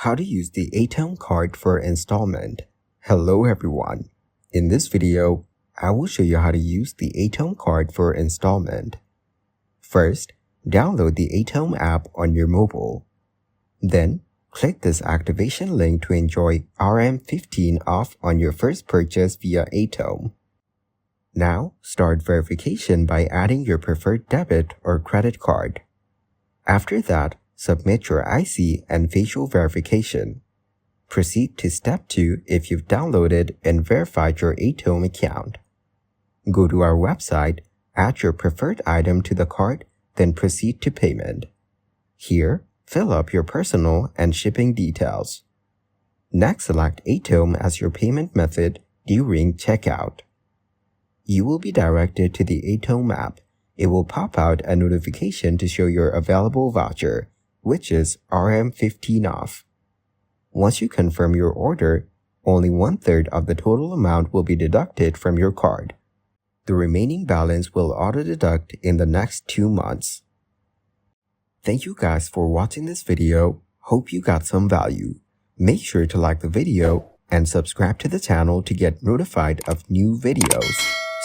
How to use the Atome card for installment. Hello everyone. In this video, I will show you how to use the Atome card for installment. First, download the Atome app on your mobile. Then, click this activation link to enjoy RM15 off on your first purchase via Atome. Now, start verification by adding your preferred debit or credit card. After that, submit your IC and facial verification. Proceed to step 2 if you've downloaded and verified your Atome account. Go to our website, add your preferred item to the cart, then proceed to payment. Here, fill up your personal and shipping details. Next, select Atome as your payment method during checkout. You will be directed to the Atome app. It will pop out a notification to show your available voucher, which is RM15 off. Once you confirm your order, only 1/3 of the total amount will be deducted from your card. The remaining balance will auto-deduct in the next 2 months. Thank you guys for watching this video. Hope you got some value. Make sure to like the video and subscribe to the channel to get notified of new videos.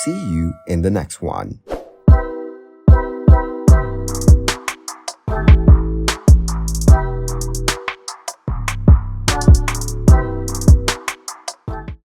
See you in the next one.